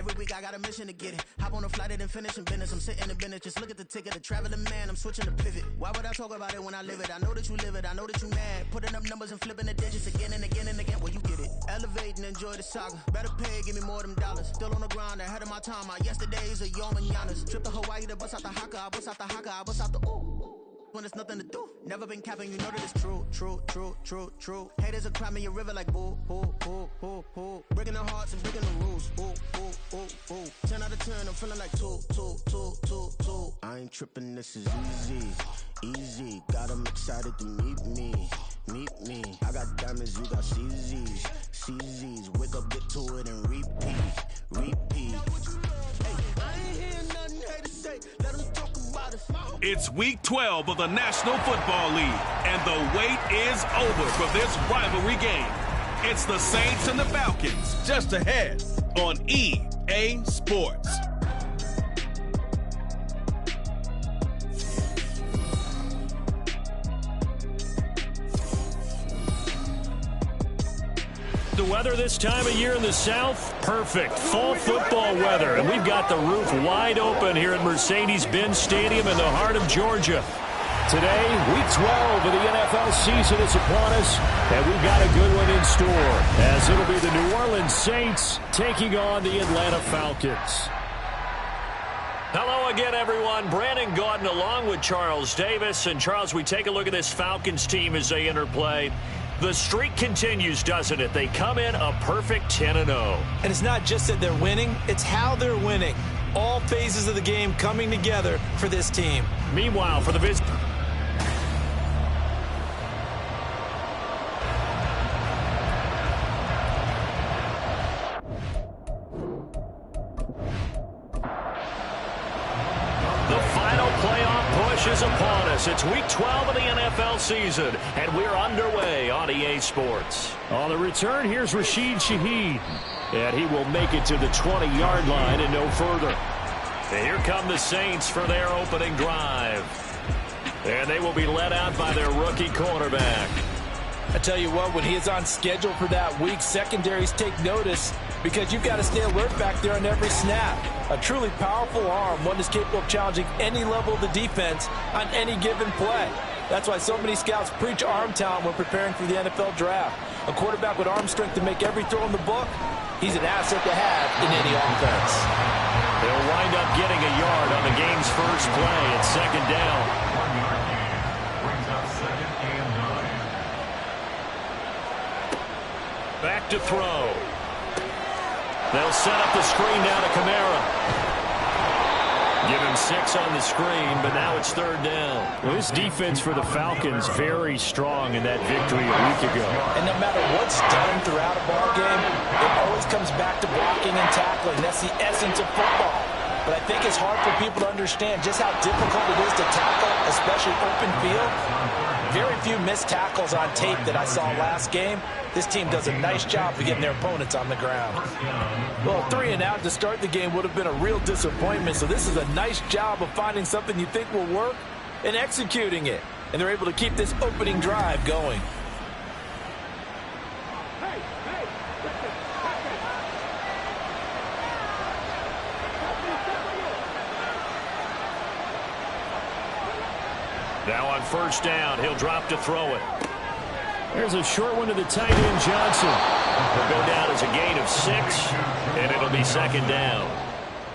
Every week I got a mission to get it. Hop on a flight and then finish in business. I'm sitting in business, just look at the ticket. The traveling man, I'm switching to pivot. Why would I talk about it when I live it? I know that you live it, I know that you mad. Putting up numbers and flipping the digits again and again and again. Well, you get it. Elevate and enjoy the saga. Better pay, give me more them dollars. Still on the grind, ahead of my time. My yesterdays are yo mananas. Trip to Hawaii to bust out the haka. I bust out the haka, I bust out the ooh. When there's nothing to do. Never been capping, you know that it's true, true, true, true, true. Haters are crying in your river like boo, boo, boo, boo, boo. Breaking their hearts and breaking the rules. Ooh, ooh, ooh, ooh. 10 out of 10, I'm feeling like 2, 2, 2, 2, 2. I ain't tripping, this is easy, easy. Got 'em excited to meet me, meet me. I got diamonds, you got CZs, CZs. Wake up, get to it and repeat, repeat. Hey, I ain't hearing nothing haters say. Let 'em talk about it. It's week 12 of the National Football League, and the wait is over for this rivalry game. It's the Saints and the Falcons, just ahead on EA Sports. The weather this time of year in the South, perfect. Fall football weather, and we've got the roof wide open here at Mercedes-Benz Stadium in the heart of Georgia. Today, week 12 of the NFL season is upon us, and we've got a good one in store, as it'll be the New Orleans Saints taking on the Atlanta Falcons. Hello again, everyone. Brandon Gaudin along with Charles Davis. And, Charles, we take a look at this Falcons team as they enter play. The streak continues, doesn't it? They come in a perfect 10-0. And it's not just that they're winning, it's how they're winning. All phases of the game coming together for this team. Meanwhile, for the visit. Is upon us. It's week 12 of the NFL season, and we're underway on EA Sports. On the return, here's Rashid Shaheed, and he will make it to the 20-yard line and no further. And here come the Saints for their opening drive, and they will be led out by their rookie cornerback. I tell you what, when he is on schedule for that week, secondaries take notice because you've got to stay alert back there on every snap. A truly powerful arm, one that's capable of challenging any level of the defense on any given play. That's why so many scouts preach arm talent when preparing for the NFL draft. A quarterback with arm strength to make every throw in the book, he's an asset to have in any offense. They'll wind up getting a yard on the game's first play at second down. Back to throw. They'll set up the screen now to Kamara. Give him 6 on the screen, but now it's third down. Well, this defense for the Falcons very strong in that victory a week ago. And no matter what's done throughout a ball game, it always comes back to blocking and tackling. That's the essence of football. But I think it's hard for people to understand just how difficult it is to tackle, especially open field. Very few missed tackles on tape that I saw last game. This team does a nice job of getting their opponents on the ground. Well, 3 and out to start the game would have been a real disappointment, so this is a nice job of finding something you think will work and executing it. And they're able to keep this opening drive going. Now on first down, he'll drop to throw it. There's a short one to the tight end, Johnson. He'll go down as a gain of 6, and it'll be second down.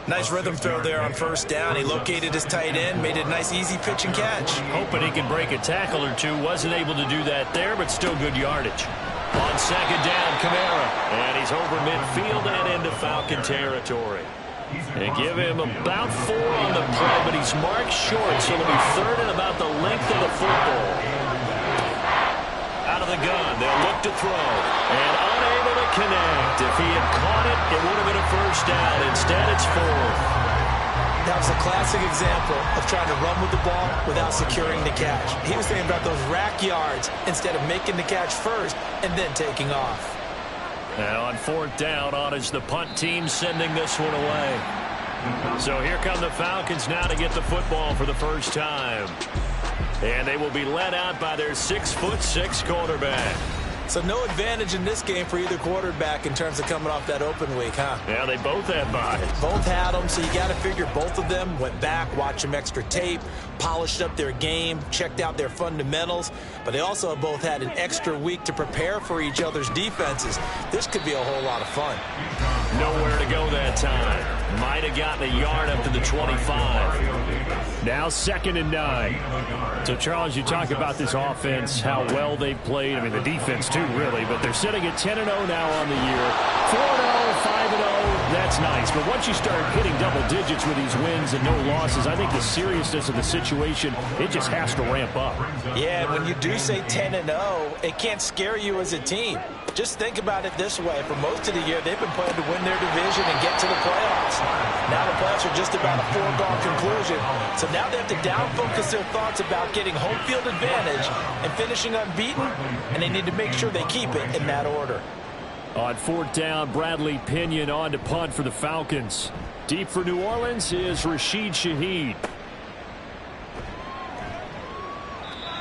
Nice rhythm throw there on first down. He located his tight end, made it a nice easy pitch and catch. Hoping he can break a tackle or two. Wasn't able to do that there, but still good yardage. On second down, Kamara. And he's over midfield and into Falcon territory. They give him about 4 on the play, but he's marked short, so it'll be third and about the length of the football. Out of the gun, they'll look to throw, and unable to connect. If he had caught it, it would have been a first down. Instead, it's 4th. That was a classic example of trying to run with the ball without securing the catch. He was thinking about those rack yards instead of making the catch first and then taking off. Now on 4th down, on is the punt team sending this one away. So here come the Falcons now to get the football for the first time. And they will be led out by their 6'6" quarterback. So no advantage in this game for either quarterback in terms of coming off that open week, huh? Yeah, they both had buys. Both had them, so you got to figure both of them went back, watched some extra tape, polished up their game, checked out their fundamentals, but they also both had an extra week to prepare for each other's defenses. This could be a whole lot of fun. Nowhere to go that time. Might have gotten a yard up to the 25. Now 2nd and 9. So, Charles, you talk about this offense, how well they've played. I mean, the defense, too, really. But they're sitting at 10-0 now on the year. 4-0, 5-0, that's nice. But once you start hitting double digits with these wins and no losses, I think the seriousness of the situation, it just has to ramp up. Yeah, when you do say 10-0, it can't scare you as a team. Just think about it this way. For most of the year, they've been playing to win their division and get to the playoffs. Now the playoffs are just about a foregone conclusion. So now they have to down-focus their thoughts about getting home field advantage and finishing unbeaten, and they need to make sure they keep it in that order. On 4th down, Bradley Pinion on to punt for the Falcons. Deep for New Orleans is Rashid Shaheed.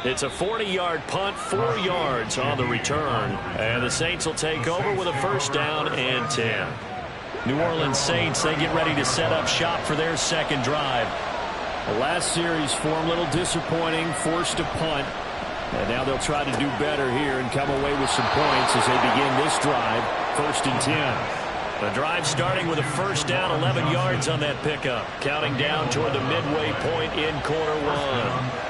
It's a 40-yard punt, 4 yards on the return. And the Saints will take over with a 1st down and 10. New Orleans Saints, they get ready to set up shop for their 2nd drive. The last series for them, a little disappointing, forced to punt. And now they'll try to do better here and come away with some points as they begin this drive, 1st and 10. The drive starting with a 1st down, 11 yards on that pickup. Counting down toward the midway point in quarter 1.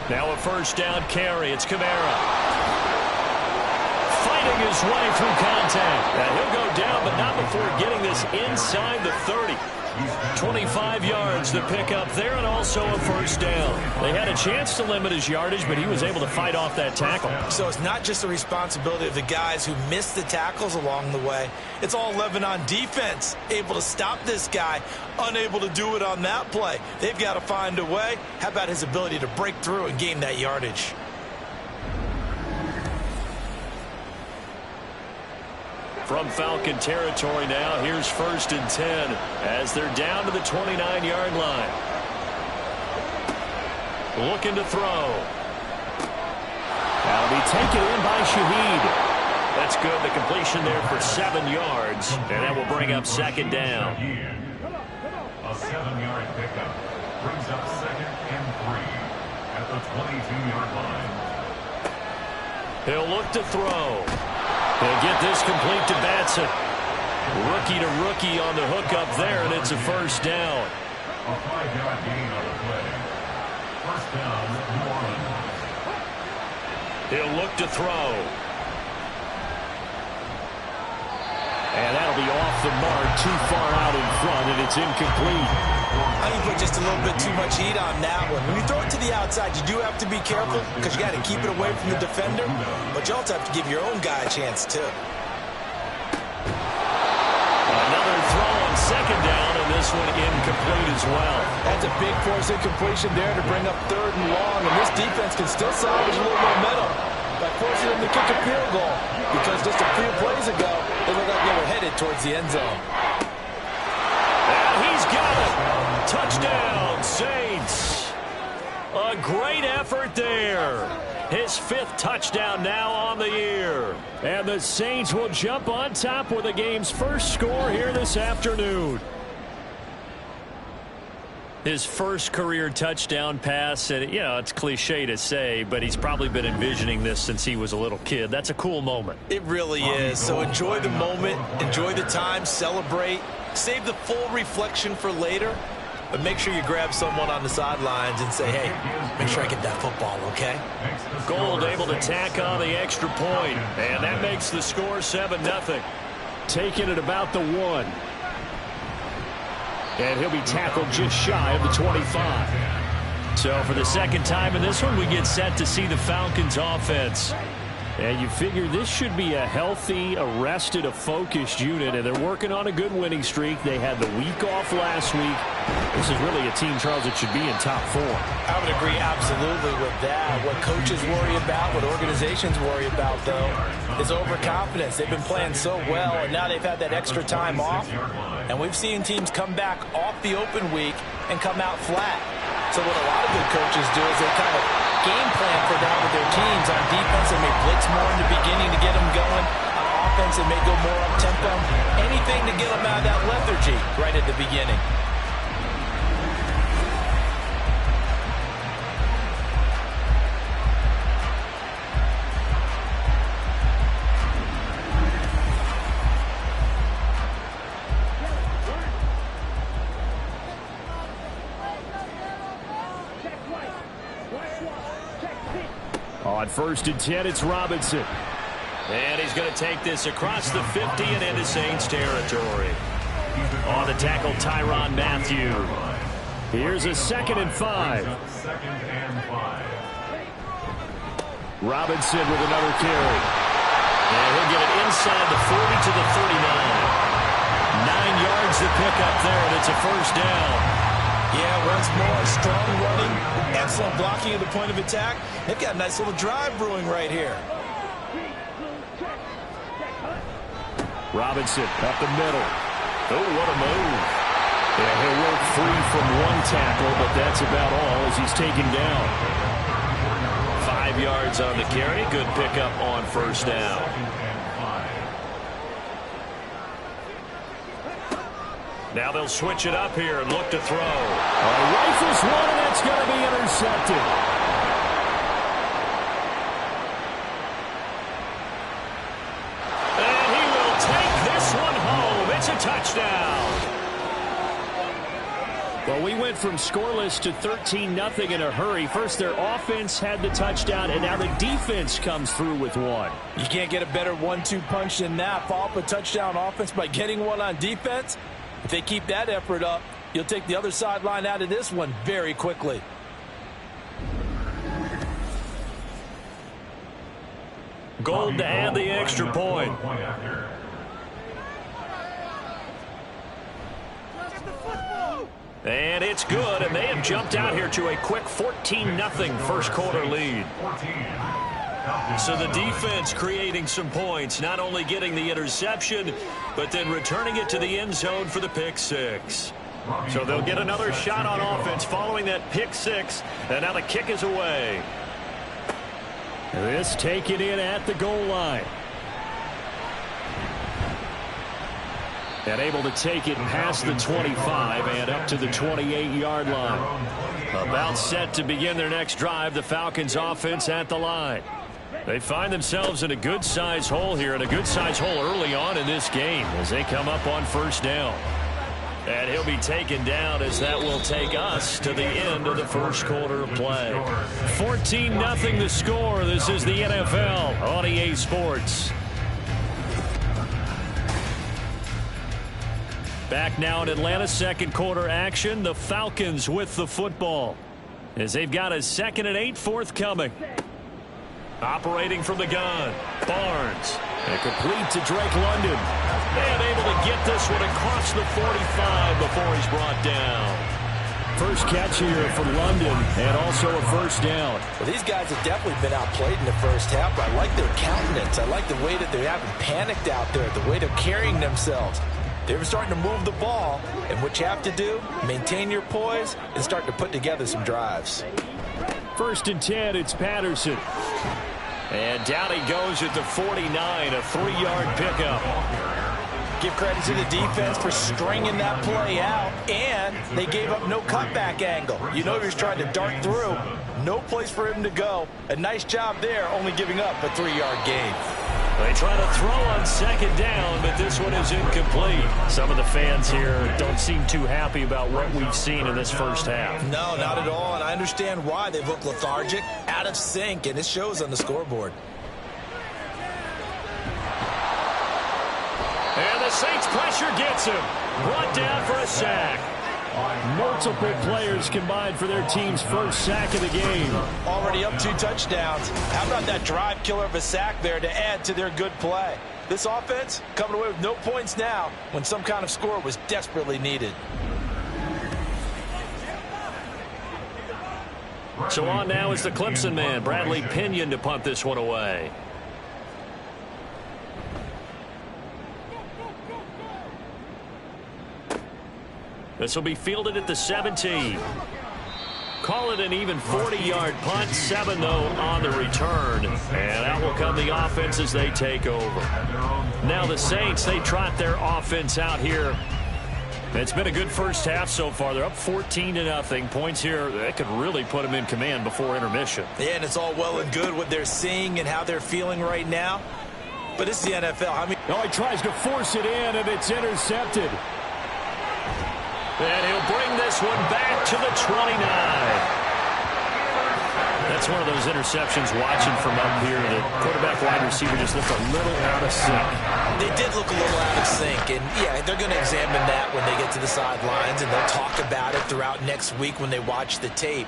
Now a 1st down carry. It's Kamara. Fighting his way through contact. And he'll go down, but not before getting this inside the 30. 25 yards to pick up there, and also a 1st down. They had a chance to limit his yardage, but he was able to fight off that tackle. So it's not just the responsibility of the guys who missed the tackles along the way. It's all 11 on defense, able to stop this guy, unable to do it on that play. They've got to find a way. How about his ability to break through and gain that yardage? From Falcon territory now, here's 1st and 10 as they're down to the 29-yard line. Looking to throw. That'll be taken in by Shaheed. That's good. The completion there for 7 yards, and that will bring up 2nd down. A 7-yard pickup brings up 2nd and 3 at the 22-yard line. He'll look to throw. They'll get this complete to Batson. Rookie to rookie on the hook up there, and it's a 1st down. A 5-yard gain on the play. 1st down, New Orleans. He'll look to throw. And that'll be off the mark, too far out in front, and it's incomplete. I think you put just a little bit too much heat on that one. When you throw it to the outside, you do have to be careful because you got to keep it away from the defender, but you also have to give your own guy a chance too. Another throw on 2nd down, and this one incomplete as well. That's a big force incompletion there to bring up 3rd and long, and this defense can still salvage a little momentum by forcing them to kick a field goal because just a few plays ago, they looked like they were headed towards the end zone. And he's got it. Touchdown, Saints. A great effort there. His 5th touchdown now on the year. And the Saints will jump on top with the game's first score here this afternoon. His first career touchdown pass, and you know, it's cliche to say, but he's probably been envisioning this since he was a little kid. That's a cool moment. It really is. So enjoy the moment, enjoy the time, celebrate, save the full reflection for later, but make sure you grab someone on the sidelines and say, hey, make sure I get that football, okay? Gould able to tack on the extra point, and that makes the score 7-0. Taking it about the 1. And he'll be tackled just shy of the 25. So for the 2nd time in this one, we get set to see the Falcons offense. And you figure this should be a healthy, a rested, a focused unit, and they're working on a good winning streak. They had the week off last week. This is really a team, Charles, that should be in top 4. I would agree absolutely with that. What coaches worry about, what organizations worry about, though, is overconfidence. They've been playing so well, and now they've had that extra time off. And we've seen teams come back off the open week and come out flat. So what a lot of good coaches do is they kind of game plan for that with their teams. On defense, they may blitz more in the beginning to get them going. On offense, they may go more up-tempo. Anything to get them out of that lethargy right at the beginning. On 1st and 10, it's Robinson. And he's going to take this across the 50 and into Saints territory. On the tackle, Tyrann Mathieu. Here's a 2nd and 5. Robinson with another carry. And he'll get it inside the 40 to the 39. 9 yards to pick up there, and it's a first down. Yeah, once more, strong running, excellent blocking at the point of attack. They've got a nice little drive brewing right here. Robinson up the middle. Oh, what a move. Yeah, he'll work free from one tackle, but that's about all as he's taken down. 5 yards on the carry. Good pickup on first down. Now they'll switch it up here and look to throw. Rifles one, and that's going to be intercepted. And he will take this one home. It's a touchdown. Well, we went from scoreless to 13-0 in a hurry. First, their offense had the touchdown, and now the defense comes through with one. You can't get a better 1-2 punch than that. Follow up a touchdown offense by getting one on defense. If they keep that effort up, you'll take the other sideline out of this one very quickly. Gold to add the extra point. And it's good, and they have jumped out here to a quick 14-0 first quarter lead. So the defense creating some points, not only getting the interception, but then returning it to the end zone for the pick six. So they'll get another shot on offense following that pick six, and now the kick is away. This taken in at the goal line. And able to take it past the 25 and up to the 28-yard line. About set to begin their next drive, the Falcons offense at the line. They find themselves in a good-sized hole here, and a good-sized hole early on in this game as they come up on first down. And he'll be taken down as that will take us to the end of the first quarter of play. 14-0 the score. This is the NFL on EA Sports. Back now in Atlanta, second quarter action. The Falcons with the football as they've got a 2nd and 8 forthcoming. Operating from the gun, Barnes. And complete to Drake London. And able to get this one across the 45 before he's brought down. First catch here for London, and also a first down. Well, these guys have definitely been outplayed in the first half, but I like their countenance. I like the way that they haven't panicked out there, the way they're carrying themselves. They're starting to move the ball, and what you have to do, maintain your poise and start to put together some drives. 1st and 10, it's Patterson. And down he goes at the 49, a 3-yard pickup. Give credit to the defense for stringing that play out, and they gave up no cutback angle. You know he was trying to dart through. No place for him to go. A nice job there, only giving up a 3-yard gain. They try to throw on 2nd down, but this one is incomplete. Some of the fans here don't seem too happy about what we've seen in this first half. No, not at all, and I understand why. They've looked lethargic, out of sync, and it shows on the scoreboard. And the Saints pressure gets him. Brought down for a sack. Multiple players combined for their team's first sack of the game. Already up 2 touchdowns. How about that drive killer of a sack there to add to their good play? This offense coming away with no points now when some kind of score was desperately needed. So on now is the Clemson man, Bradley Pinion, to punt this one away. This will be fielded at the 17. Caught Call it an even 40-yard punt, 7 though on the return. And out will come the offense as they take over. Now the Saints, they trot their offense out here. It's been a good first half so far. They're up 14-0. Points here, that could really put them in command before intermission. Yeah, and it's all well and good what they're seeing and how they're feeling right now. But it's the NFL. He tries to force it in, and it's intercepted. And he'll bring this one back to the 29. That's one of those interceptions watching from up here. The quarterback wide receiver just looked a little out of sync. They did look a little out of sync. And, yeah, they're going to examine that when they get to the sidelines, and they'll talk about it throughout next week when they watch the tape.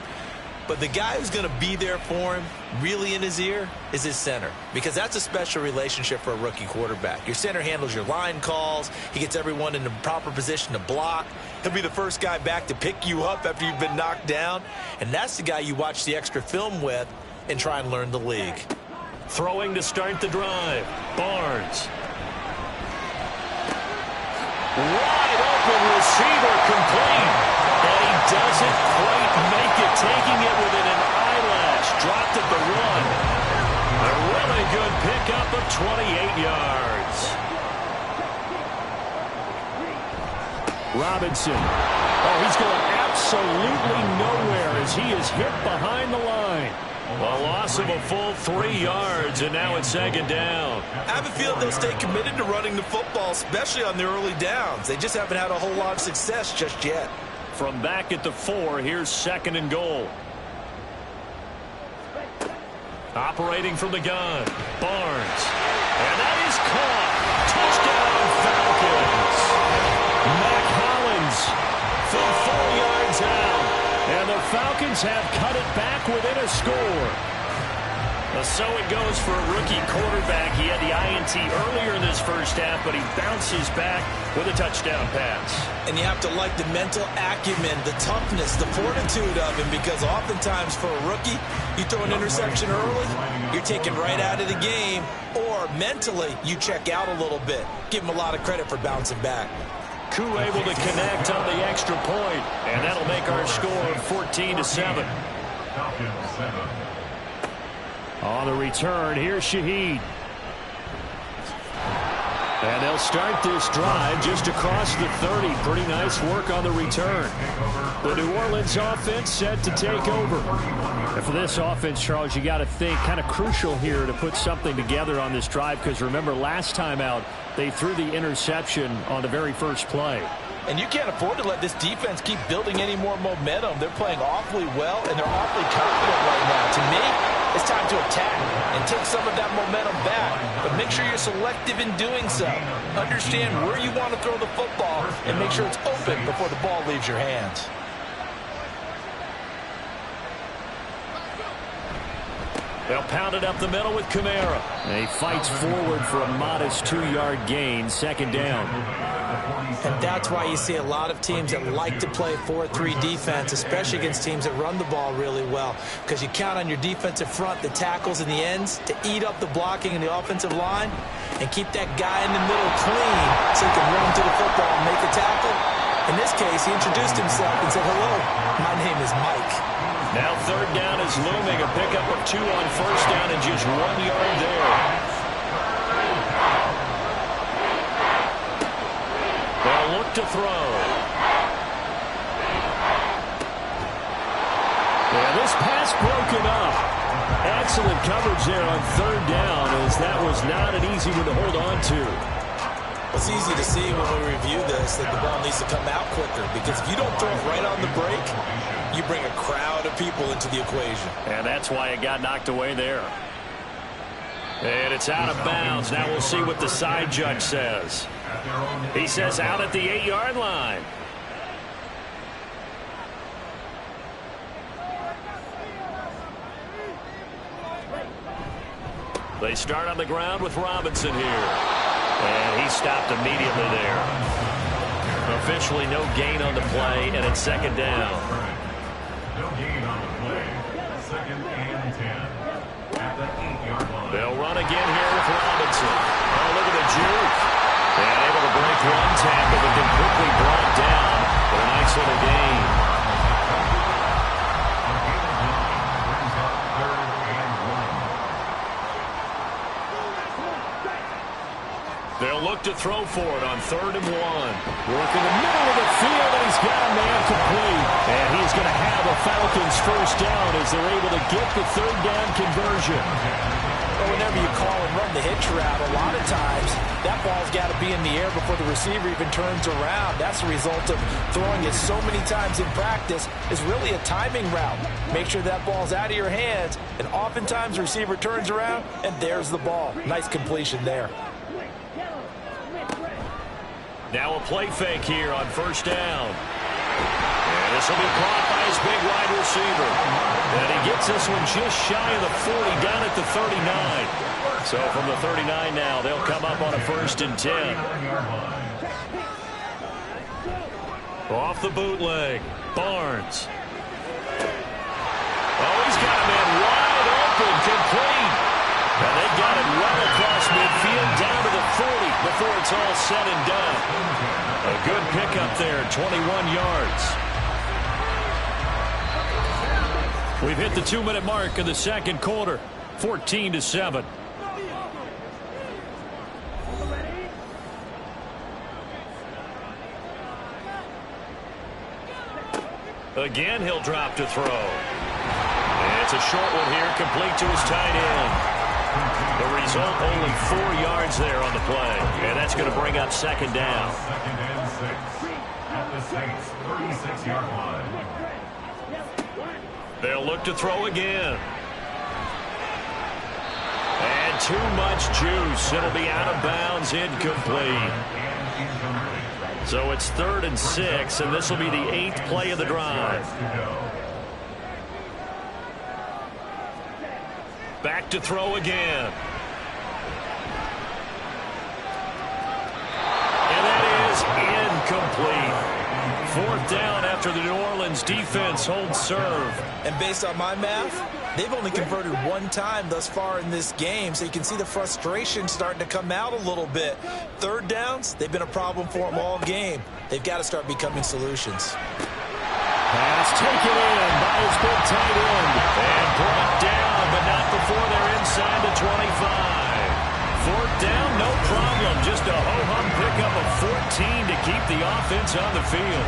But the guy who's going to be there for him, really in his ear, is his center. Because that's a special relationship for a rookie quarterback. Your center handles your line calls. He gets everyone in the proper position to block. He'll be the first guy back to pick you up after you've been knocked down. And that's the guy you watch the extra film with and try and learn the league. Throwing to start the drive. Barnes. Wide open receiver complete. And he doesn't quite make it, taking it within an eyelash. Dropped at the run. A really good pickup of 28 yards. Robinson. Oh, he's going absolutely nowhere as he is hit behind the line. A loss of a full 3 yards, and now it's second down. I have a feeling they'll stay committed to running the football, especially on the early downs. They just haven't had a whole lot of success just yet. From back at the 4, here's second and goal. Operating from the gun, Barnes. And that is caught. Touchdown, Falcons. Mac Hollins from 4 yards out. And the Falcons have cut it back within a score. So it goes for a rookie quarterback. He had the INT earlier in this first half, but he bounces back with a touchdown pass. And you have to like the mental acumen, the toughness, the fortitude of him, because oftentimes for a rookie, you throw an interception early, you're taken right out of the game, or mentally you check out a little bit. Give him a lot of credit for bouncing back. Koo able to connect on the extra point, and that'll make our score 14-7. On the return, here's Shaheed. And they'll start this drive just across the 30. Pretty nice work on the return. The New Orleans offense set to take over. And for this offense, Charles, you got to think kind of crucial here to put something together on this drive, because remember last time out they threw the interception on the very first play. And you can't afford to let this defense keep building any more momentum. They're playing awfully well, and they're awfully confident right now. To me, it's time to attack and take some of that momentum back. But make sure you're selective in doing so. Understand where you want to throw the football and make sure it's open before the ball leaves your hands. They'll pound it up the middle with Kamara. He fights forward for a modest 2-yard gain, second down. And that's why you see a lot of teams that like to play 4-3 defense, especially against teams that run the ball really well, because you count on your defensive front, the tackles and the ends, to eat up the blocking in the offensive line and keep that guy in the middle clean so he can run to the football and make a tackle. In this case, he introduced himself and said, "Hello, my name is Mike." Now third down is looming, a pickup of 2 on first down and just 1 yard there. They'll look to throw. Yeah, this pass broken up. Excellent coverage there on third down, as that was not an easy one to hold on to. It's easy to see when we review this that the ball needs to come out quicker, because if you don't throw it right on the break, you bring a crowd of people into the equation. And that's why it got knocked away there. And it's out of bounds. Now we'll see what the side judge says. He says out at the 8-yard line. They start on the ground with Robinson here. And he stopped immediately there. Officially no gain on the play, and it's second down. No gain on the play. Second and 10. At the 8-yard line. They'll run again here with Robinson. Oh, look at the juke. And able to break one tackle, but then quickly brought down for a nice little gain. look to throw for it on 3rd and 1. Working the middle of the field, and he's got a man complete. And he's going to have a Falcons first down as they're able to get the 3rd down conversion. Well, whenever you call and run the hitch route, a lot of times that ball's got to be in the air before the receiver even turns around. That's the result of throwing it so many times in practice is really a timing route. Make sure that ball's out of your hands, and oftentimes the receiver turns around, and there's the ball. Nice completion there. Now a play fake here on 1st down. And this will be caught by his big wide receiver. And he gets this one just shy of the 40, down at the 39. So from the 39 now, they'll come up on a 1st and 10. Off the bootleg, Barnes. Oh, he's got a man wide open, complete. And they got it well across midfield, down to the 40 before it's all said and done. A good pickup there, 21 yards. We've hit the 2-minute mark of the 2nd quarter, 14-7. Again, he'll drop to throw. And it's a short one here, complete to his tight end. The result, only 4 yards there on the play. And that's going to bring up 2nd down. 2nd and 6 at the Saints' 36-yard line. They'll look to throw again. And too much juice. It'll be out of bounds, incomplete. So it's 3rd and 6, and this will be the 8th play of the drive. Back to throw again. And that is incomplete. 4th down after the New Orleans defense holds serve. And based on my math, they've only converted 1 time thus far in this game, so you can see the frustration starting to come out a little bit. 3rd downs, they've been a problem for them all game. They've got to start becoming solutions. Pass taken in by his big tight end. And brought down, but not before they're inside the 25. 4th down, no problem. Just a ho-hum pickup of 14 to keep the offense on the field.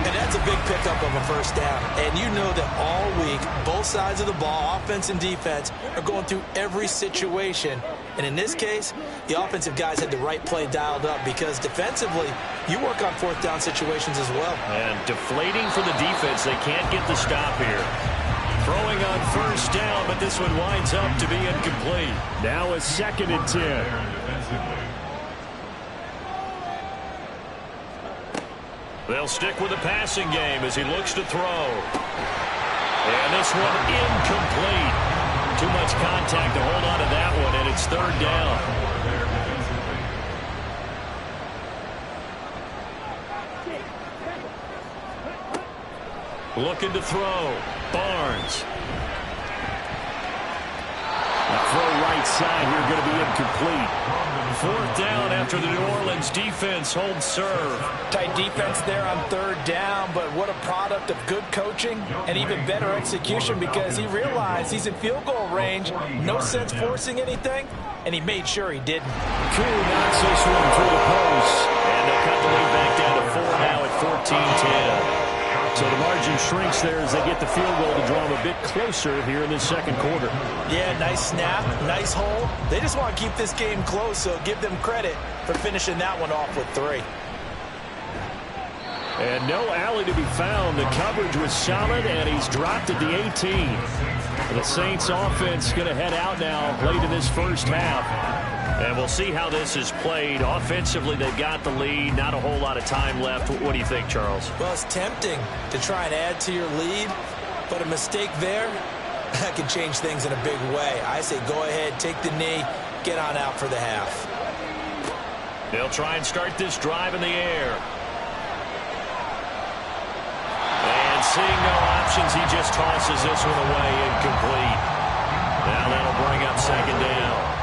And that's a big pickup of a 1st down. And you know that all week, both sides of the ball, offense and defense, are going through every situation. And in this case, the offensive guys had the right play dialed up because defensively, you work on 4th down situations as well. And deflating for the defense. They can't get the stop here. Throwing on 1st down, but this one winds up to be incomplete. Now a 2nd and 10. They'll stick with the passing game as he looks to throw. And this one incomplete. Too much contact to hold on to that one, and it's 3rd down. Looking to throw. Barnes. The throw right side here going to be incomplete. 4th down after the New Orleans defense holds serve. Tight defense there on 3rd down, but what a product of good coaching and even better execution because he realized he's in field goal range. No sense forcing anything, and he made sure he didn't. Koo knocks this one through the post. And they'll cut the lead back down to 4 now at 14-10. So the margin shrinks there as they get the field goal to draw them a bit closer here in the 2nd quarter. Yeah, nice snap, nice hole. They just want to keep this game close, so give them credit for finishing that one off with 3. And no alley to be found. The coverage was solid, and he's dropped at the 18. The Saints offense going to head out now late in this 1st half. And we'll see how this is played. Offensively, they've got the lead. Not a whole lot of time left. What do you think, Charles? Well, it's tempting to try and add to your lead, but a mistake there, that can change things in a big way. I say go ahead, take the knee, get on out for the half. They'll try and start this drive in the air. And seeing no options, he just tosses this one away, incomplete. Now that'll bring up 2nd down.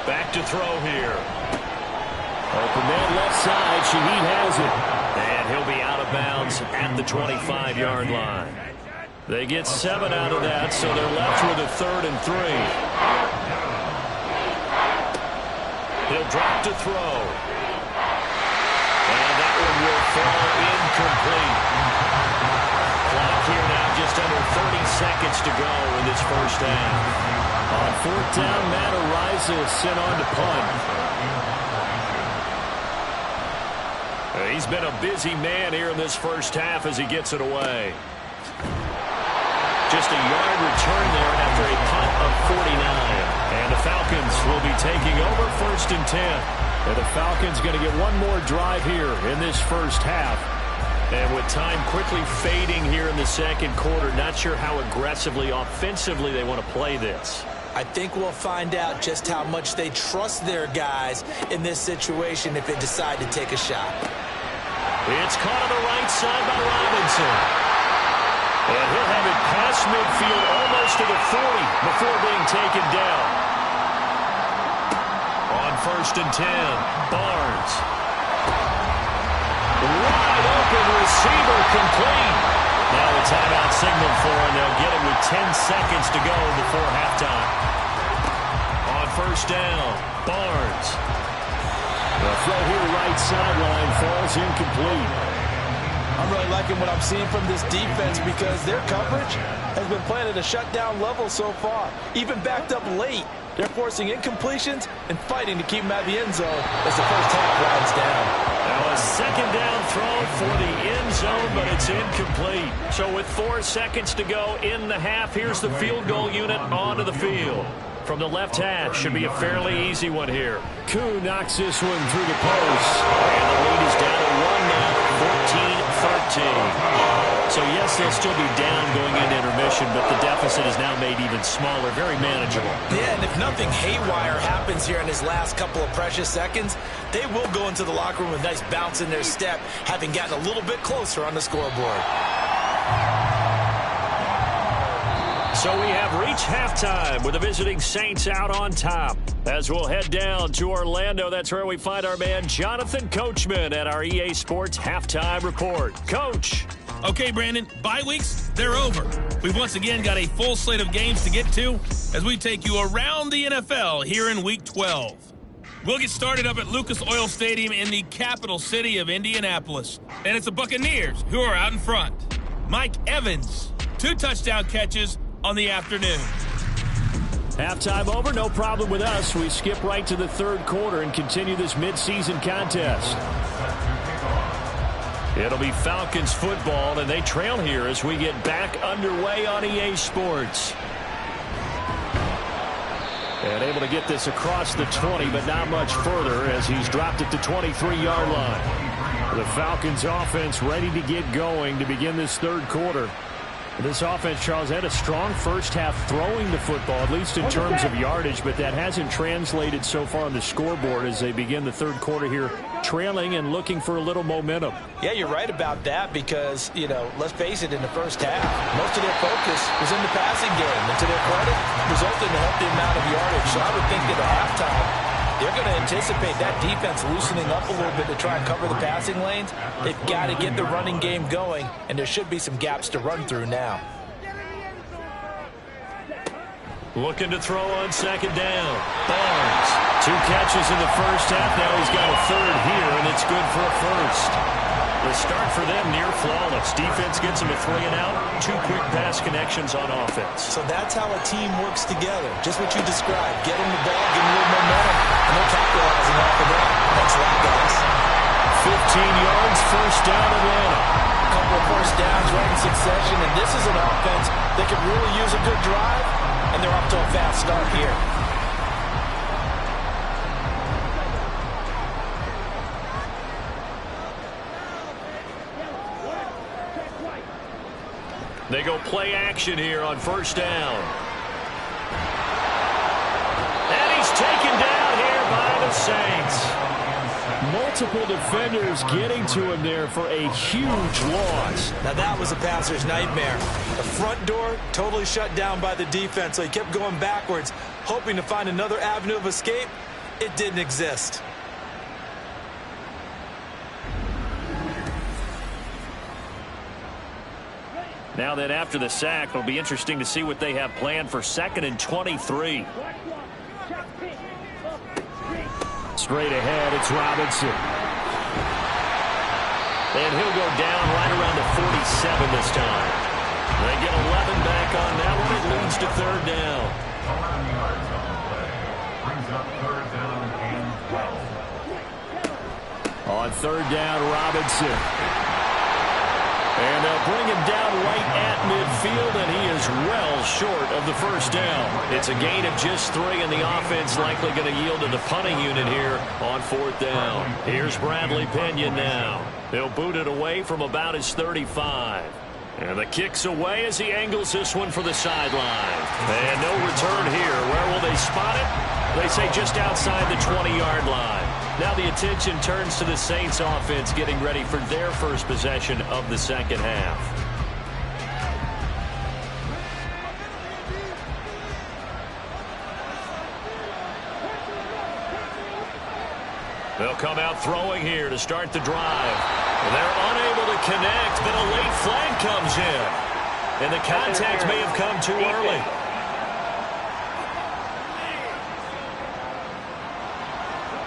Back to throw here. Open man left side. Shaheed has it. And he'll be out of bounds at the 25-yard line. They get 7 out of that, so they're left with a 3rd and 3. He'll drop to throw. And that one will fall incomplete. Clock here now just under 30 seconds to go in this first half. On 4th down, Matt Ariza is sent on to punt. He's been a busy man here in this first half as he gets it away. Just a yard return there after a punt of 49. And the Falcons will be taking over 1st and 10. And the Falcons going to get one more drive here in this first half. And with time quickly fading here in the second quarter, not sure how aggressively, offensively they want to play this. I think we'll find out just how much they trust their guys in this situation if they decide to take a shot. It's caught on the right side by Robinson. And he'll have it past midfield almost to the 40 before being taken down. On 1st and 10, Barnes. Wide open receiver complete. Now a timeout signal for him. They'll get it with 10 seconds to go before halftime. On 1st down, Barnes. The throw here right sideline falls incomplete. I'm really liking what I'm seeing from this defense because their coverage has been playing at a shutdown level so far. Even backed up late, they're forcing incompletions and fighting to keep them out of the end zone as the first half winds down. Now a 2nd down throw for the end zone, but it's incomplete. So with 4 seconds to go in the half, here's the field goal unit onto the field. From the left hash, should be a fairly easy one here. Koo knocks this one through the post. And the lead is down to 1 now, 14-13. So yes, they'll still be down going into intermission, but the deficit is now made even smaller, very manageable. Yeah, and if nothing haywire happens here in his last couple of precious seconds, they will go into the locker room with a nice bounce in their step, having gotten a little bit closer on the scoreboard. So we have reached halftime with the visiting Saints out on top. As we'll head down to Orlando, that's where we find our man Jonathan Coachman at our EA Sports Halftime Report. Coach. Okay, Brandon, bye weeks, they're over. We've once again got a full slate of games to get to as we take you around the NFL here in Week 12. We'll get started up at Lucas Oil Stadium in the capital city of Indianapolis. And it's the Buccaneers who are out in front. Mike Evans, 2 touchdown catches on the afternoon. Halftime over, no problem with us. We skip right to the 3rd quarter and continue this midseason contest. It'll be Falcons football, and they trail here as we get back underway on EA Sports. And able to get this across the 20, but not much further as he's dropped it to 23-yard line. The Falcons offense ready to get going to begin this 3rd quarter. This offense, Charles, had a strong first half throwing the football, at least in terms of yardage, but that hasn't translated so far on the scoreboard as they begin the 3rd quarter here, trailing and looking for a little momentum. Yeah, you're right about that because, you know, let's face it, in the first half, most of their focus was in the passing game. And to their credit, resulted in a healthy amount of yardage. So I would think that at halftime, they're going to anticipate that defense loosening up a little bit to try and cover the passing lanes. They've got to get the running game going, and there should be some gaps to run through now. Looking to throw on 2nd down. Barnes. 2 catches in the first half. Now he's got a 3rd here, and it's good for a 1st. The start for them near flawless. Defense gets them a 3 and out. 2 quick pass connections on offense. So that's how a team works together. Just what you described. Get them the ball, give them a little momentum, and they're capitalizing off of that. Thanks a lot, guys. 15 yards, 1st down Atlanta. A couple of 1st downs right in succession, and this is an offense that could really use a good drive, and they're off to a fast start here. They go play action here on 1st down. And he's taken down here by the Saints. Multiple defenders getting to him there for a huge loss. Now that was a passer's nightmare. The front door totally shut down by the defense, so he kept going backwards, hoping to find another avenue of escape. It didn't exist. Now then, after the sack, it'll be interesting to see what they have planned for 2nd and 23. Straight ahead, it's Robinson. And he'll go down right around the 47 this time. They get 11 back on that one. It leads to 3rd down. 11 yards on the play. Brings up 3rd down and 12. On 3rd down, Robinson. And they'll bring him down right at midfield, and he is well short of the 1st down. It's a gain of just 3, and the offense likely going to yield to the punting unit here on 4th down. Here's Bradley Pinion now. He'll boot it away from about his 35. And the kick's away as he angles this one for the sideline. And no return here. Where will they spot it? They say just outside the 20-yard line. Now the attention turns to the Saints offense getting ready for their first possession of the 2nd half. They'll come out throwing here to start the drive. They're unable to connect, but a late flag comes in. And the contact may have come too early.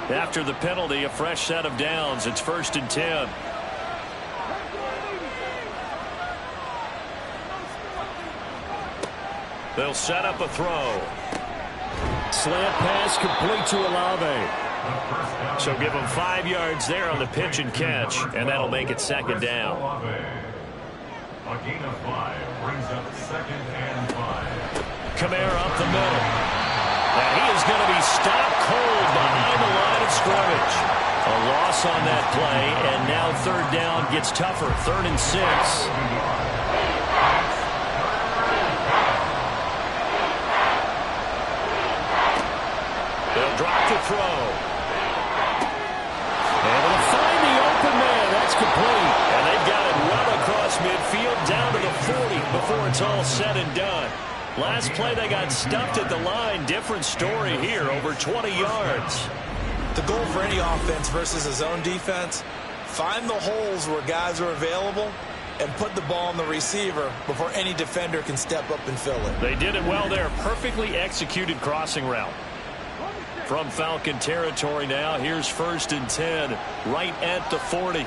After the penalty, a fresh set of downs. It's 1st and 10. They'll set up a throw. Slant pass complete to Olave. So give them 5 yards there on the pitch and catch, and that'll make it 2nd down. A gain of 5 brings up 2nd and 5. Kamara up the middle. And he is going to be stopped cold behind the line of scrimmage. A loss on that play, and now 3rd down gets tougher. 3rd and 6. They'll drop the throw. And they'll find the open man. That's complete. And they've got it well across midfield down to the 40 before it's all said and done. Last play they got stuffed at the line. Different story here, over 20 yards. The goal for any offense versus a zone defense, find the holes where guys are available and put the ball on the receiver before any defender can step up and fill it. They did it well there. Perfectly executed crossing route. From Falcon territory now, here's 1st and 10, right at the 40.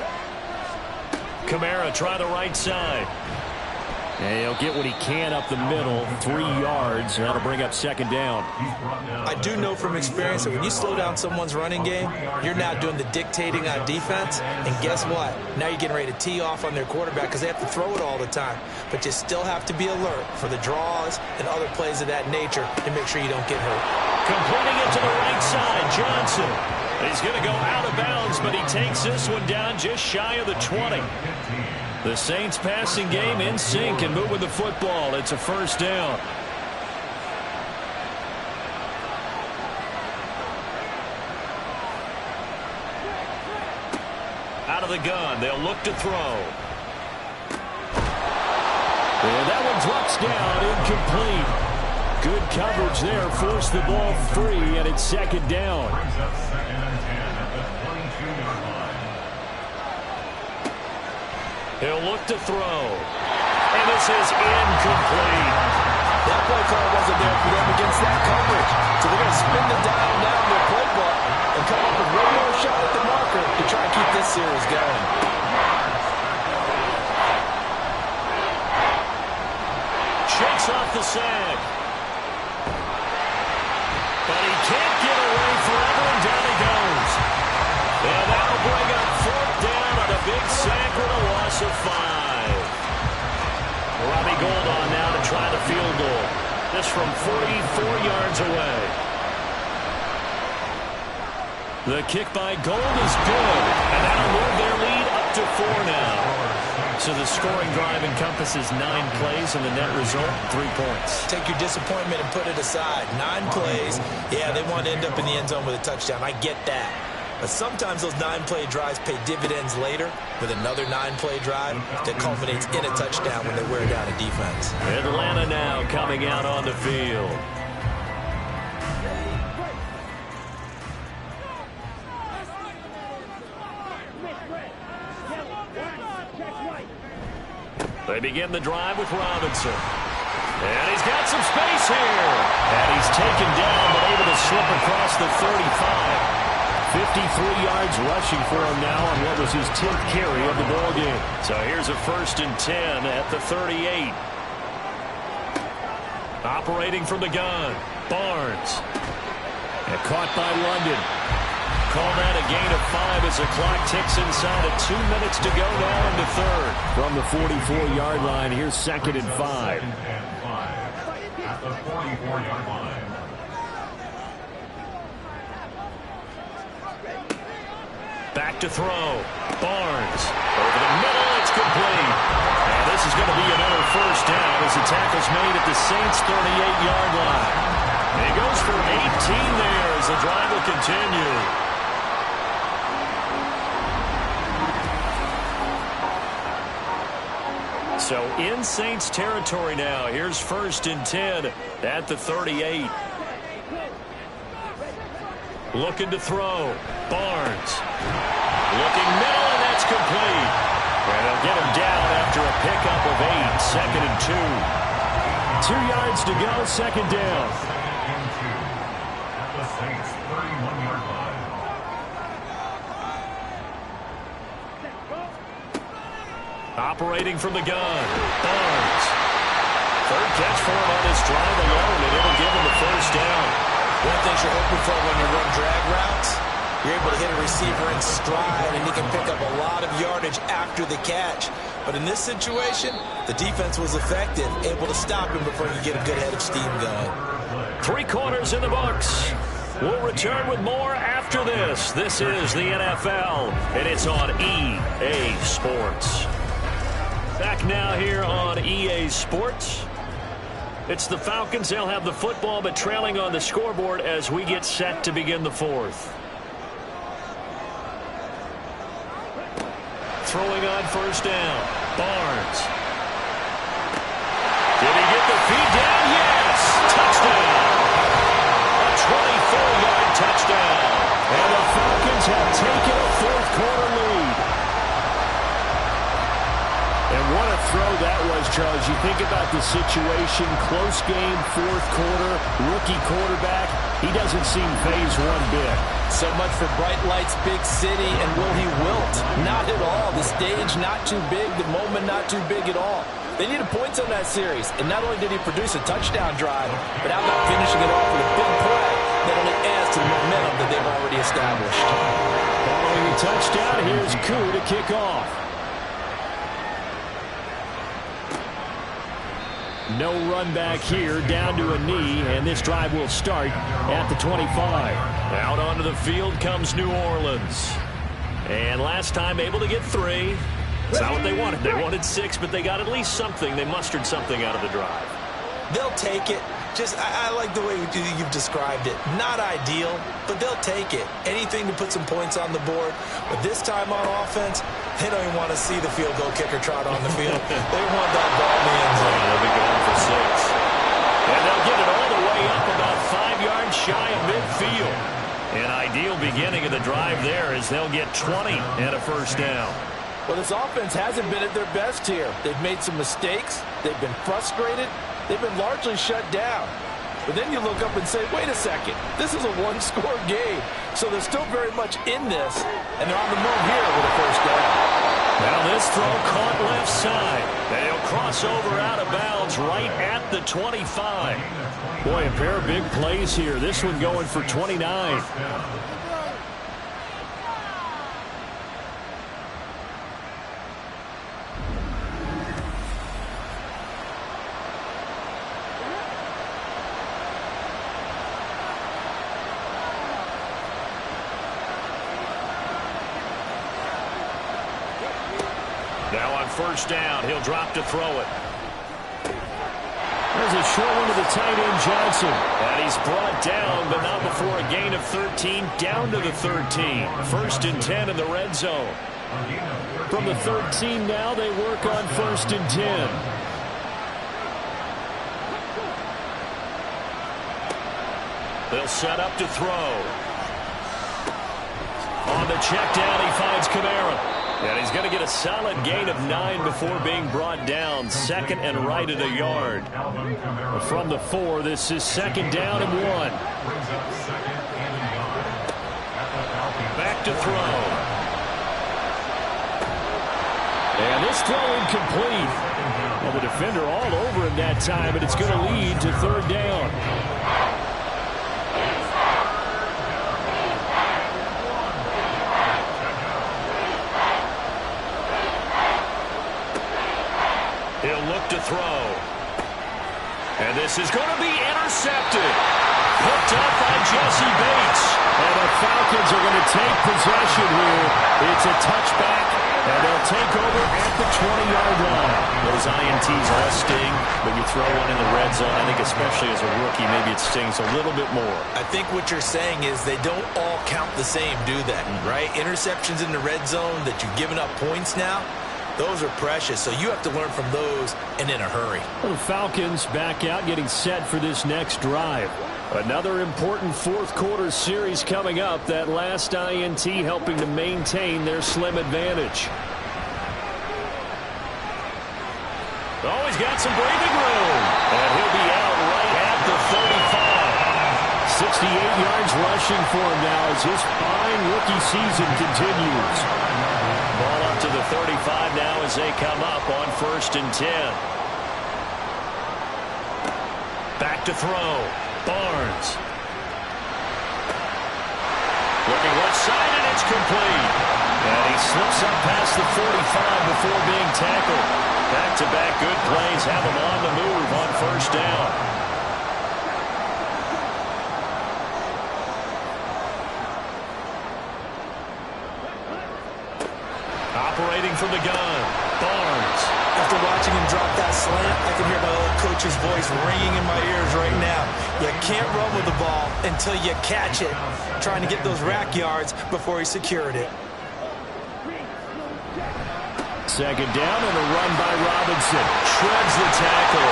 Kamara try the right side. And he'll get what he can up the middle, 3 yards, and that'll bring up 2nd down. I do know from experience that when you slow down someone's running game, you're now doing the dictating on defense, and guess what? Now you're getting ready to tee off on their quarterback because they have to throw it all the time. But you still have to be alert for the draws and other plays of that nature to make sure you don't get hurt. Completing it to the right side, Johnson. He's going to go out of bounds, but he takes this one down just shy of the 20. The Saints passing game in sync and moving the football. It's a 1st down. Out of the gun, they'll look to throw. And that one drops down, incomplete. Good coverage there, forced the ball free, and it's 2nd down. Brings up 2nd and 10 at the 22-yard line. He'll look to throw. And this is incomplete. That play call wasn't there for them against that coverage. So they're going to spin the dial down their playbook and come up with one more shot at the marker to try and keep this series going. Shakes off the sack. But he can't get away forever, and down he goes. And that'll bring up 4th down on a big sack with a loss of 5. Robbie Gould on now to try the field goal. This from 44 yards away. The kick by Gould is good, and that'll move their lead up to 4 now. So the scoring drive encompasses 9 plays, and the net result, 3 points. Take your disappointment and put it aside. 9 plays, yeah, they want to end up in the end zone with a touchdown. I get that. But sometimes those 9-play drives pay dividends later with another 9-play drive that culminates in a touchdown when they wear down a defense. Atlanta now coming out on the field. They begin the drive with Robinson. And he's got some space here. And he's taken down, but able to slip across the 35. 53 yards rushing for him now on what was his 10th carry of the ball game. So here's a 1st and 10 at the 38. Operating from the gun, Barnes. And caught by London. Call that a gain of 5 as the clock ticks inside of 2 minutes to go now in the third. From the 44-yard line, here's 2nd and 5. At the 44-yard line. Back to throw. Barnes. Over the middle, it's complete. And this is going to be another 1st down as the tackle's made at the Saints' 38-yard line. And he goes for 18 there as the drive will continue. So in Saints territory now. Here's 1st and 10 at the 38. Looking to throw. Barnes. Looking middle, and that's complete. And they'll get him down after a pickup of 8. 2nd and 2. 2 yards to go, 2nd down. At the Saints' 31-yard line. Operating from the gun. Barnes. 3rd catch for him on this drive alone, and it'll give him the 1st down. One of the things you're hoping for when you run drag routes, you're able to hit a receiver in stride, and he can pick up a lot of yardage after the catch. But in this situation, the defense was effective, able to stop him before he could get a good head of steam going. 3 quarters in the books. We'll return with more after this. This is the NFL, and it's on EA Sports. Back now here on EA Sports. It's the Falcons. They'll have the football, but trailing on the scoreboard as we get set to begin the 4th. Throwing on 1st down. Barnes. Did he get the feed down? Yes! Touchdown! A 24-yard touchdown. And the Falcons have taken a 4th quarter lead. And what a throw that was, Charles. You think about the situation, close game, 4th quarter, rookie quarterback. He doesn't seem phased one bit. So much for bright lights, big city, and will he wilt? Not at all. The stage not too big, the moment not too big at all. They needed points on that series, and not only did he produce a touchdown drive, but how about finishing it off with a big play that only adds to the momentum that they've already established. Following the touchdown, here's Koo to kick off. No run back here, down to a knee, and this drive will start at the 25. Out onto the field comes New Orleans. And last time able to get 3. It's not what they wanted. They wanted 6, but they got at least something. They mustered something out of the drive. They'll take it. I like the way you've described it. Not ideal, but they'll take it. Anything to put some points on the board. But this time on offense, they don't even want to see the field goal kicker trot on the field. They want that ball in the end zone. They'll be going for 6. And they'll get it all the way up about 5 yards shy of midfield. An ideal beginning of the drive there as they'll get 20 and a 1st down. Well, this offense hasn't been at their best here. They've made some mistakes. They've been frustrated. They've been largely shut down. But then you look up and say, wait a second, this is a 1-score game. So they're still very much in this, and they're on the move here with a 1st down. Now this throw caught left side. They'll cross over out of bounds right at the 25. Boy, a pair of big plays here. This one going for 29. Now on 1st down, he'll drop to throw it. There's a short one to the tight end, Johnson. And he's brought down, but not before a gain of 13, down to the 13. 1st and 10 in the red zone. From the 13 now, they work on 1st and 10. They'll set up to throw. On the check down, he finds Kamara. And he's going to get a solid gain of 9 before being brought down. Second and right at a yard. From the 4, this is second down and 1. Back to throw. And this throw incomplete. Well, the defender all over him that time, but it's going to lead to third down. He'll look to throw. And this is going to be intercepted. Hooked up by Jesse Bates. And the Falcons are going to take possession here. It's a touchback, and they'll take over at the 20-yard line. Those INTs all sting, but you throw one in the red zone, I think especially as a rookie, maybe it stings a little bit more. I think what you're saying is they don't all count the same, do they? Right? Interceptions in the red zone that you've given up points now, those are precious, so you have to learn from those and in a hurry. Well, the Falcons back out, getting set for this next drive. Another important fourth-quarter series coming up. That last INT helping to maintain their slim advantage. Oh, he's got some breathing room. And he'll be out right at the 35. 68 yards rushing for him now as his fine rookie season continues. Ball up to the 35 now as they come up on 1st and 10. Back to throw. Barnes. Looking left side, and it's complete. And he slips up past the 45 before being tackled. Back-to-back good plays have him on the move on 1st down. Operating from the gun, Barnes. After watching him drop that slant, I can hear my old coach's voice ringing in my ears right now. You can't run with the ball until you catch it. Trying to get those rack yards before he secured it. Second down and a run by Robinson. Shreds the tackle.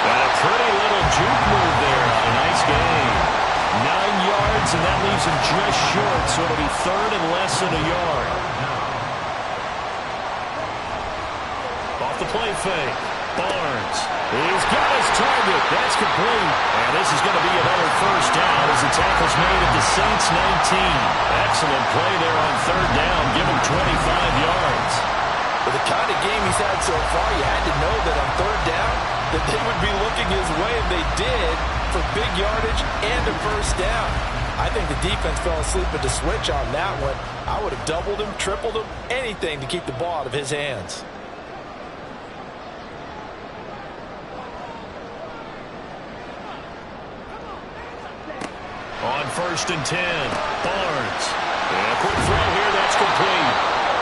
And a pretty little juke move there. A nice gain. 9 yards, and that leaves him just short, so it'll be third and less than a yard. Off the play fake. Barnes. He's got his target. That's complete. And this is going to be another 1st down as the tackle's made at the Saints 19. Excellent play there on 3rd down. Give him 25 yards. For the kind of game he's had so far, you had to know that on 3rd down that they would be looking his way, and they did for big yardage and a 1st down. I think the defense fell asleep at the switch on that one. I would have doubled him, tripled him, anything to keep the ball out of his hands. On 1st and 10, Barnes. And a quick throw here, that's complete.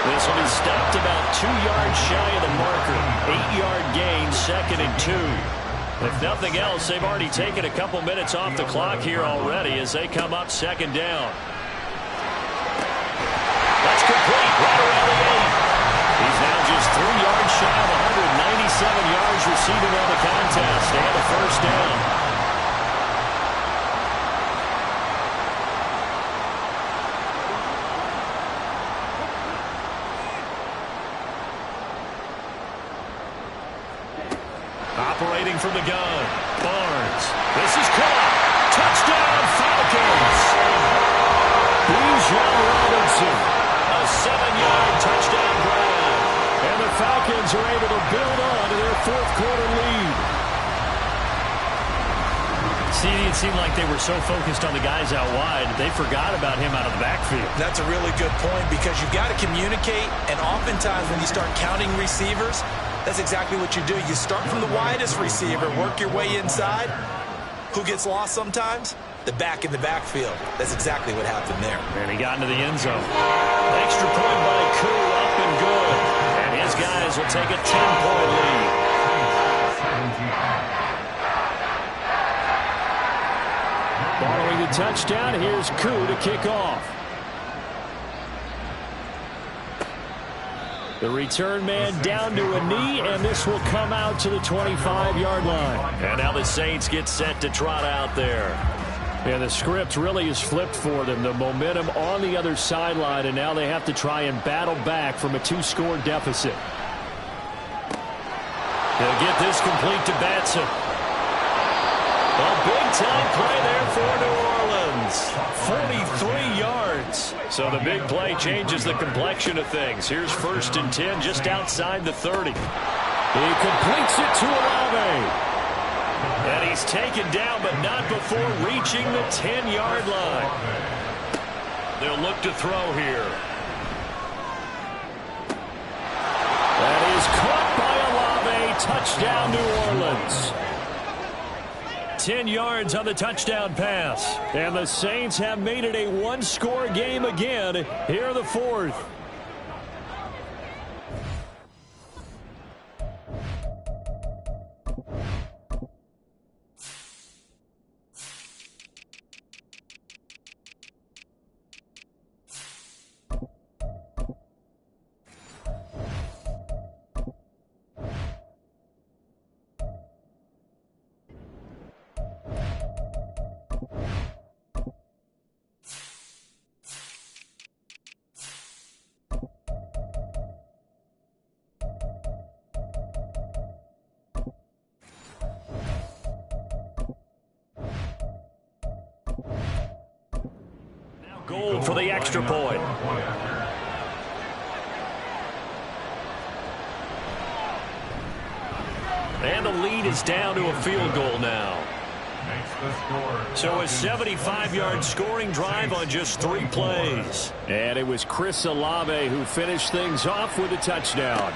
This will be stopped about 2 yards shy of the marker. 8-yard gain, 2nd and 2. If nothing else, they've already taken a couple minutes off the clock here already as they come up 2nd down. That's complete, right around the 8. He's now just 3 yards shy of 197 yards receiving on the contest and a 1st down. Operating from the gun, Barnes. This is caught. Touchdown, Falcons. Bijan Robinson. A 7-yard touchdown grab. And the Falcons are able to build on to their 4th-quarter lead. See, it seemed like they were so focused on the guys out wide, they forgot about him out of the backfield. That's a really good point because you've got to communicate, and oftentimes when you start counting receivers, that's exactly what you do. You start from the widest receiver, work your way inside. Who gets lost sometimes? The back in the backfield. That's exactly what happened there. And he got into the end zone. Extra point by Koo, up and good. And his guys will take a 10-point lead. Following the touchdown, here's Koo to kick off. The return man down to a knee, and this will come out to the 25-yard line. And now the Saints get set to trot out there. Yeah, the script really is flipped for them. The momentum on the other sideline, and now they have to try and battle back from a 2-score deficit. They'll get this complete to Batson. A big-time play there for New Orleans. 43 yards. So the big play changes the complexion of things. Here's 1st and 10 just outside the 30. He completes it to Olave. And he's taken down, but not before reaching the 10-yard line. They'll look to throw here. That is caught by Olave. Touchdown, New Orleans. 10 yards on the touchdown pass. And the Saints have made it a 1-score game again here in the 4th. Goal for the extra point. And the lead is down to a field goal now. So a 75-yard scoring drive on just 3 plays. And it was Chris Olave who finished things off with a touchdown.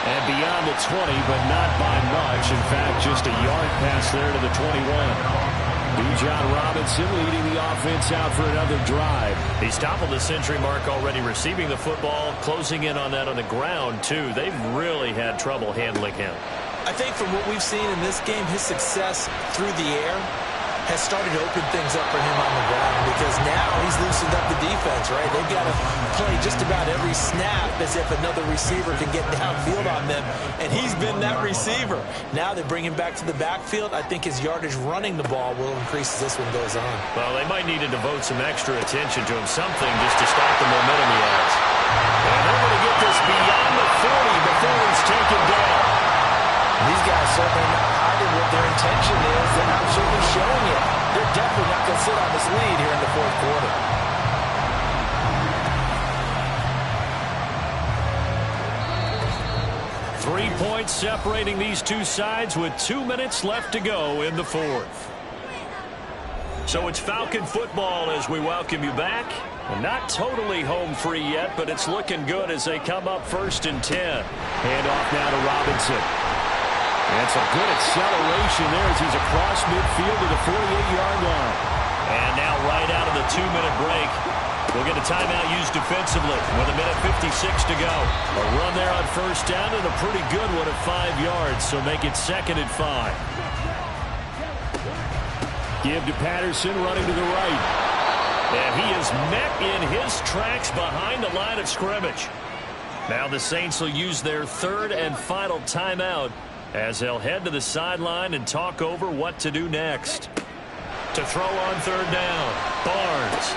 And beyond the 20, but not by much. In fact, just a yard pass there to the 21. Bijan Robinson leading the offense out for another drive. He's toppled the century mark already receiving the football, closing in on that on the ground, too. They've really had trouble handling him. I think from what we've seen in this game, his success through the air has started to open things up for him on the ground because now he's loosened up the defense, right? They've got to play just about every snap as if another receiver can get downfield on them, and he's been that receiver. Now they bring him back to the backfield. I think his yardage running the ball will increase as this one goes on. Well, they might need to devote some extra attention to him, something just to stop the momentum he has. And they're going to get this beyond the 40 before he's taken down. These guys certainly not hiding what their intention is. They're not certainly showing it. They're definitely not going to sit on this lead here in the 4th quarter. 3 points separating these two sides with 2 minutes left to go in the 4th. So it's Falcon football as we welcome you back. And not totally home free yet, but it's looking good as they come up 1st and 10. Hand off now to Robinson. And some good acceleration there as he's across midfield to the 48-yard line. And now right out of the 2-minute break, we'll get a timeout used defensively with 1:56 to go. A run there on 1st down and a pretty good one at 5 yards, so make it 2nd and 5. Give to Patterson running to the right. And he is met in his tracks behind the line of scrimmage. Now the Saints will use their 3rd and final timeout as they'll head to the sideline and talk over what to do next. To throw on 3rd down, Barnes.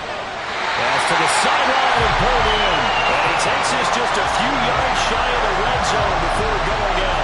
Pass to the sideline and pulled in. And he takes this just a few yards shy of the red zone before going out.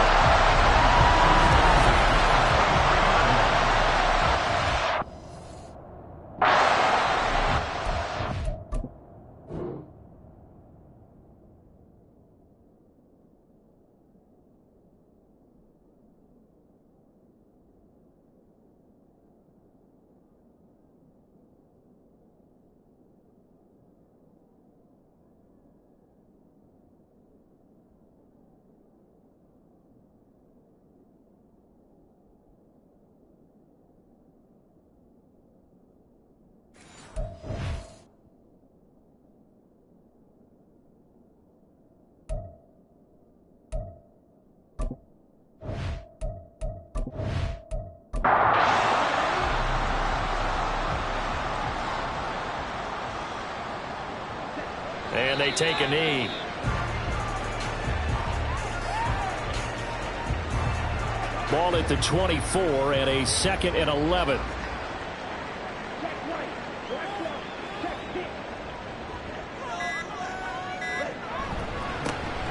And they take a knee. Ball at the 24 and a 2nd and 11.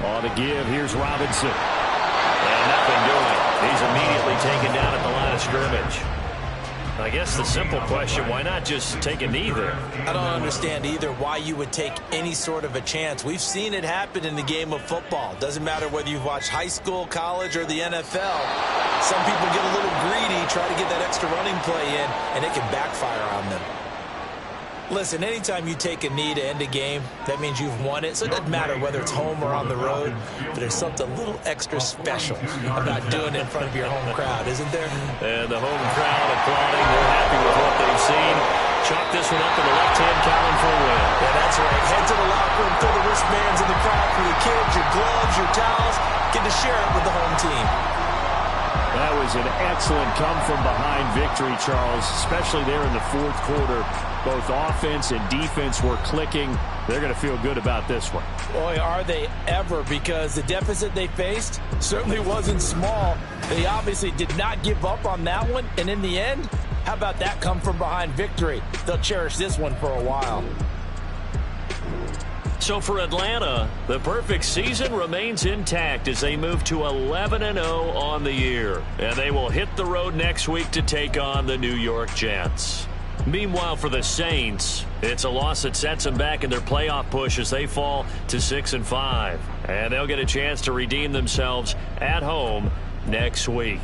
On the give, here's Robinson. And nothing doing. He's immediately taken down at the line of scrimmage. I guess the simple question, why not just take a knee there? I don't understand either why you would take any sort of a chance. We've seen it happen in the game of football. Doesn't matter whether you've watched high school, college, or the NFL. Some people get a little greedy, try to get that extra running play in, and it can backfire on them. Listen, anytime you take a knee to end a game, that means you've won it. So it doesn't matter whether it's home or on the road, but there's something a little extra special about doing it in front of your home crowd, isn't there? And the home crowd applauding. They're happy with what they've seen. Chalk this one up in the left-hand column for a win. Yeah, that's right. Head to the locker room, throw the wristbands in the crowd for your kids, your gloves, your towels. Get to share it with the home team. That was an excellent come-from-behind victory, Charles, especially there in the fourth quarter. Both offense and defense were clicking. They're going to feel good about this one. Boy, are they ever, because the deficit they faced certainly wasn't small. They obviously did not give up on that one, and in the end, how about that come-from-behind victory? They'll cherish this one for a while. So for Atlanta, the perfect season remains intact as they move to 11-0 on the year. And they will hit the road next week to take on the New York Jets. Meanwhile, for the Saints, it's a loss that sets them back in their playoff push as they fall to 6-5. And they'll get a chance to redeem themselves at home next week.